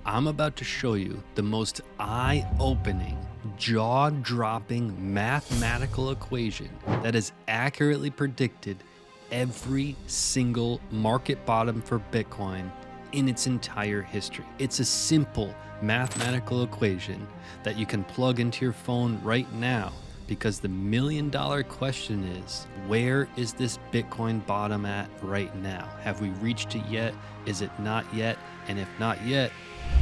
I'm about to show you the most eye-opening, jaw-dropping mathematical equation that has accurately predicted every single market bottom for Bitcoin in its entire history. It's a simple mathematical equation that you can plug into your phone right now, because the million-dollar question is, where is this Bitcoin bottom at right now? Have we reached it yet? Is it not yet? And if not yet,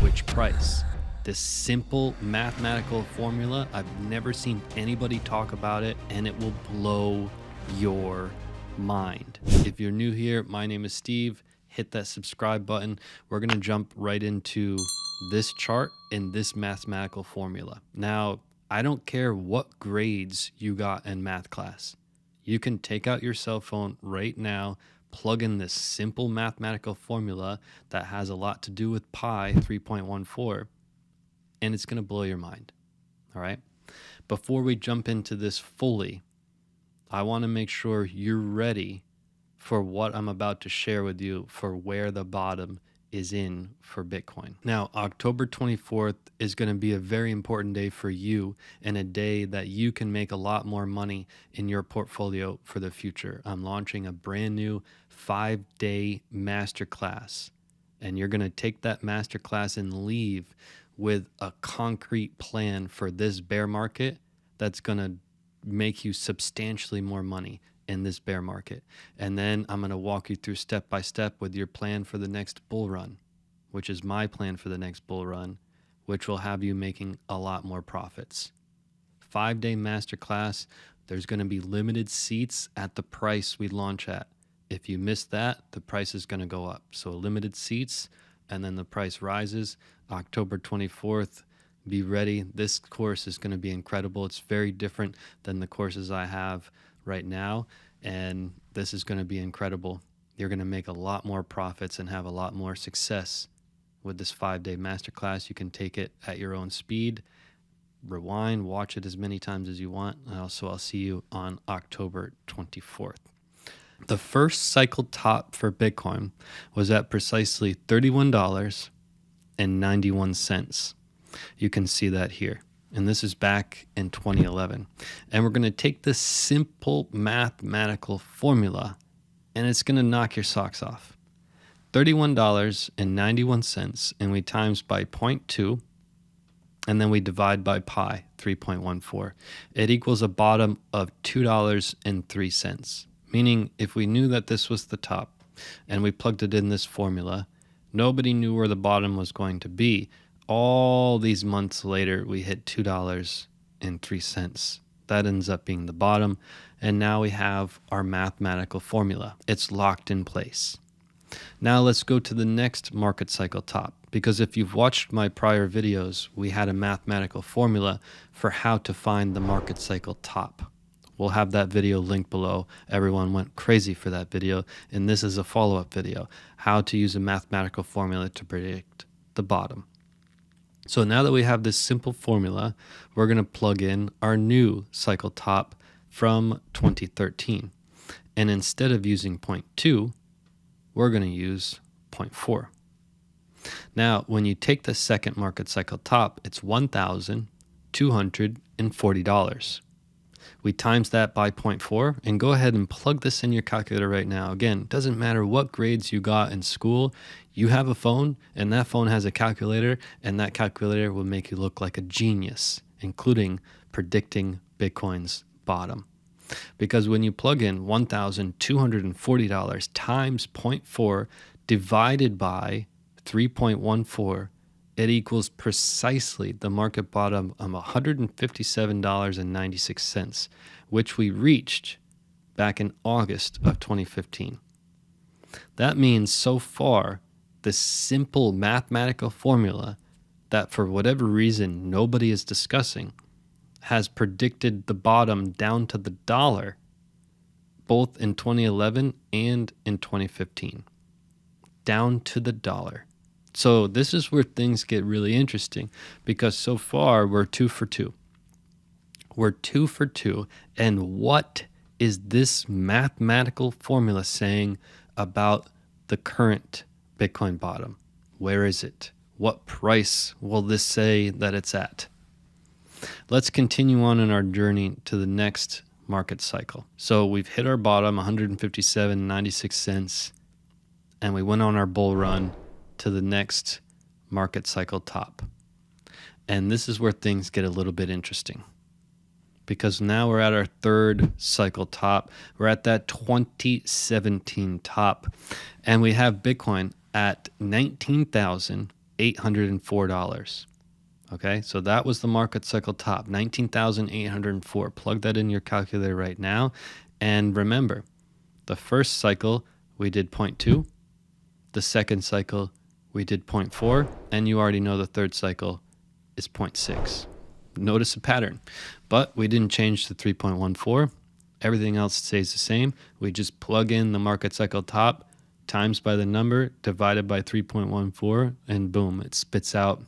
which price? This simple mathematical formula, I've never seen anybody talk about it, and it will blow your mind. If you're new here, my name is Steve. Hit that subscribe button. We're going to jump right into this chart and this mathematical formula. Now, I don't care what grades you got in math class. You can take out your cell phone right now, plug in this simple mathematical formula that has a lot to do with pi 3.14, and it's going to blow your mind. All right. Before we jump into this fully, I want to make sure you're ready for what I'm about to share with you for where the bottom is in for Bitcoin. Now, October 24th is going to be a very important day for you, and a day that you can make a lot more money in your portfolio for the future. I'm launching a brand new 5-day masterclass, and you're going to take that masterclass and leave with a concrete plan for this bear market that's going to make you substantially more money in this bear market. And then I'm going to walk you through step by step with your plan for the next bull run, which is my plan for the next bull run, which will have you making a lot more profits. 5-day masterclass. There's going to be limited seats at the price we launch at. If you miss that, the price is going to go up. So limited seats, and then the price rises. October 24th. Be ready. This course is going to be incredible. It's very different than the courses I have right now, and this is going to be incredible. You're going to make a lot more profits and have a lot more success with this 5-day masterclass. You can take it at your own speed, rewind, watch it as many times as you want. I'll see you on October 24th. The first cycle top for Bitcoin was at precisely $31.91. You can see that here. And this is back in 2011. And we're going to take this simple mathematical formula, and it's going to knock your socks off. $31.91, and we times by 0.2, and then we divide by pi 3.14. It equals a bottom of $2.03. Meaning, if we knew that this was the top and we plugged it in this formula, nobody knew where the bottom was going to be. All these months later, we hit $2.03. That ends up being the bottom. And now we have our mathematical formula. It's locked in place. Now let's go to the next market cycle top, because if you've watched my prior videos, we had a mathematical formula for how to find the market cycle top. We'll have that video linked below. Everyone went crazy for that video. And this is a follow-up video, how to use a mathematical formula to predict the bottom. So now that we have this simple formula, we're going to plug in our new cycle top from 2013. And instead of using 0.2, we're going to use 0.4. Now, when you take the second market cycle top, it's $1,240. We times that by 0.4, and go ahead and plug this in your calculator right now. Again, it doesn't matter what grades you got in school. You have a phone, and that phone has a calculator, and that calculator will make you look like a genius, including predicting Bitcoin's bottom. Because when you plug in $1,240 times 0.4 divided by 3.14, it equals precisely the market bottom of $157.96, which we reached back in August of 2015. That means so far, the simple mathematical formula that for whatever reason nobody is discussing has predicted the bottom down to the dollar, both in 2011 and in 2015. Down to the dollar. So this is where things get really interesting, because so far we're 2 for 2. We're 2 for 2. And what is this mathematical formula saying about the current Bitcoin bottom? Where is it? What price will this say that it's at? Let's continue on in our journey to the next market cycle. So we've hit our bottom, 157.96 cents, and we went on our bull run to the next market cycle top. And this is where things get a little bit interesting, because now we're at our third cycle top. We're at that 2017 top, and we have Bitcoin at $19,804. Okay, so that was the market cycle top, 19,804. Plug that in your calculator right now. And remember, the first cycle we did 0.2, the second cycle we did 0.4, and you already know the third cycle is 0.6. Notice a pattern, but we didn't change to 3.14. Everything else stays the same. We just plug in the market cycle top times by the number divided by 3.14, and boom, it spits out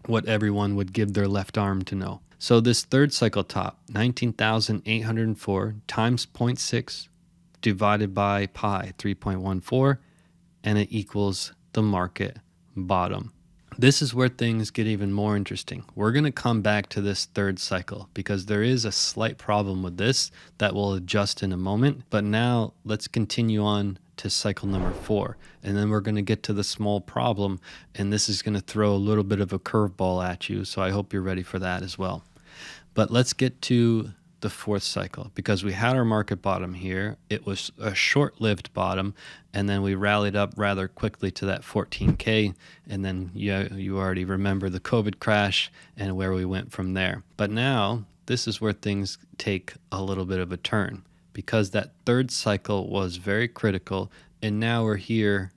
what everyone would give their left arm to know. So this third cycle top, 19,804 times 0.6 divided by pi, 3.14, and it equals the market bottom. This is where things get even more interesting. We're going to come back to this third cycle because there is a slight problem with this that we'll adjust in a moment. But now let's continue on to cycle number 4. And then we're going to get to the small problem. And this is going to throw a little bit of a curveball at you. So I hope you're ready for that as well. But let's get to the fourth cycle, because we had our market bottom here. It was a short-lived bottom, and then we rallied up rather quickly to that 14K, and then you already remember the COVID crash and where we went from there. But now this is where things take a little bit of a turn, because that third cycle was very critical, and now we're here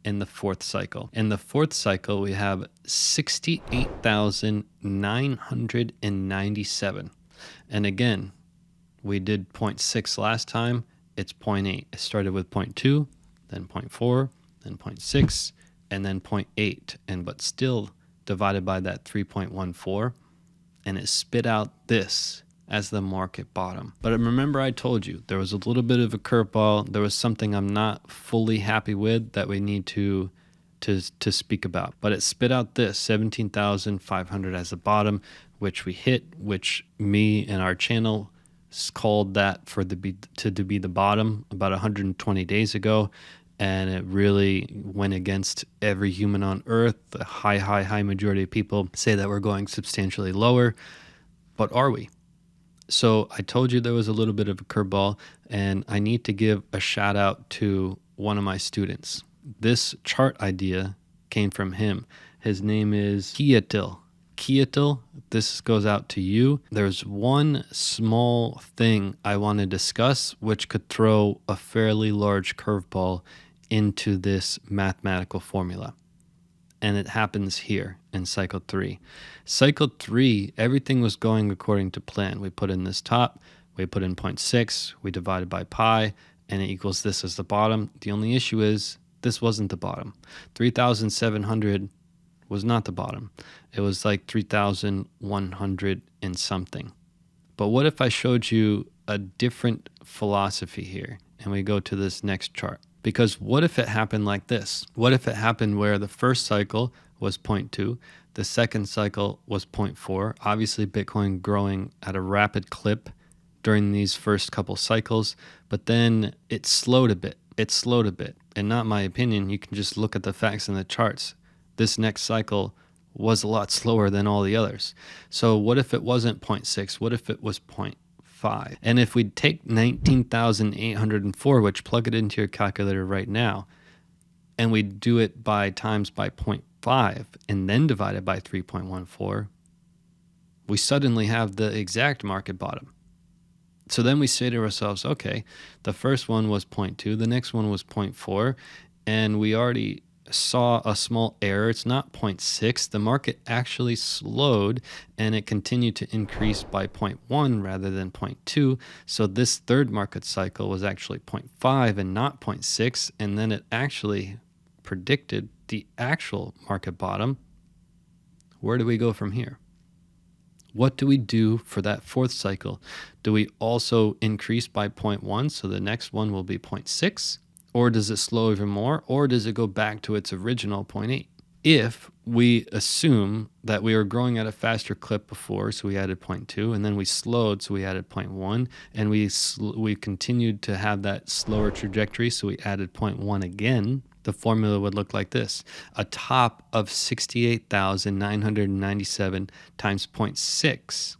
in the fourth cycle. In the fourth cycle, we have 68,997. And again, we did 0.6 last time. It's 0.8. It started with 0.2, then 0.4, then 0.6, and then 0.8. But still divided by that 3.14, and it spit out this as the market bottom. But remember, I told you there was a little bit of a curveball. There was something I'm not fully happy with that we need to speak about. But it spit out this 17,500 as the bottom, which we hit, which me and our channel called that to be the bottom about 120 days ago. And it really went against every human on earth. The high majority of people say that we're going substantially lower. But are we? So I told you there was a little bit of a curveball, and I need to give a shout out to one of my students. This chart idea came from him. His name is Keatil. Keatil, this goes out to you. There's one small thing I want to discuss which could throw a fairly large curveball into this mathematical formula. And it happens here in cycle 3. Cycle 3, everything was going according to plan. We put in this top, we put in 0.6, we divided by pi, and it equals this as the bottom. The only issue is this wasn't the bottom. 3,700 was not the bottom. It was like 3,100 and something. But what if I showed you a different philosophy here, and we go to this next chart? Because what if it happened like this? What if it happened where the first cycle was 0.2, the second cycle was 0.4, obviously Bitcoin growing at a rapid clip during these first couple cycles, but then it slowed a bit. And not my opinion, you can just look at the facts in the charts. This next cycle was a lot slower than all the others. So what if it wasn't 0.6? What if it was 0.5? And if we take 19,804, which plug it into your calculator right now, and we do it by times by 0.5 and then divide it by 3.14, we suddenly have the exact market bottom. So then we say to ourselves, okay, the first one was 0.2, the next one was 0.4, and we already saw a small error. It's not 0.6. The market actually slowed, and it continued to increase by 0.1 rather than 0.2. So this third market cycle was actually 0.5 and not 0.6, and then it actually predicted the actual market bottom. Where do we go from here? What do we do for that fourth cycle? Do we also increase by 0.1, so the next one will be 0.6? Or does it slow even more? Or does it go back to its original 0.8? If we assume that we were growing at a faster clip before, so we added 0.2, and then we slowed, so we added 0.1, and we continued to have that slower trajectory, so we added 0.1 again. The formula would look like this: a top of 68,997 times 0.6.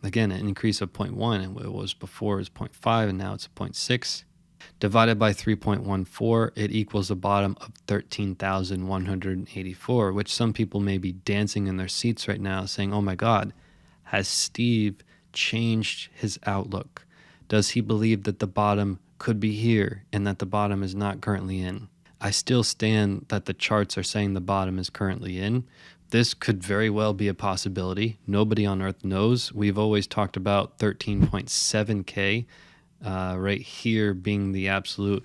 Again, an increase of 0.1, and it was before it was 0.5, and now it's 0.6. Divided by 3.14, it equals a bottom of 13,184, which some people may be dancing in their seats right now saying, oh my God, has Steve changed his outlook? Does he believe that the bottom could be here and that the bottom is not currently in? I still stand that the charts are saying the bottom is currently in. This could very well be a possibility. Nobody on earth knows. We've always talked about 13.7K. Right here being the absolute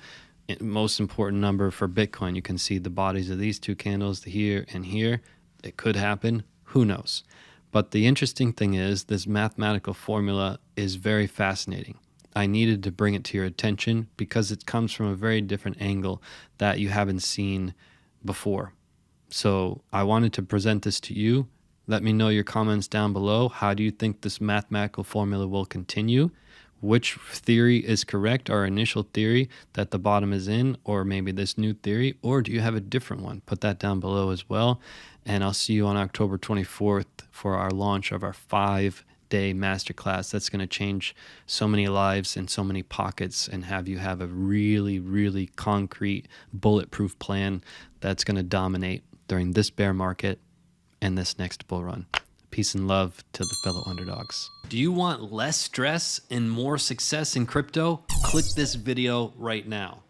most important number for Bitcoin. You can see the bodies of these two candles, the here and here. It could happen. Who knows? But the interesting thing is this mathematical formula is very fascinating. I needed to bring it to your attention because it comes from a very different angle that you haven't seen before. So I wanted to present this to you. Let me know your comments down below. How do you think this mathematical formula will continue? Which theory is correct, our initial theory that the bottom is in, or maybe this new theory, or do you have a different one? Put that down below as well. And I'll see you on October 24th for our launch of our 5-day masterclass. That's going to change so many lives in so many pockets and have you have a really, really concrete, bulletproof plan that's going to dominate during this bear market and this next bull run. Peace and love to the fellow underdogs. Do you want less stress and more success in crypto? Click this video right now.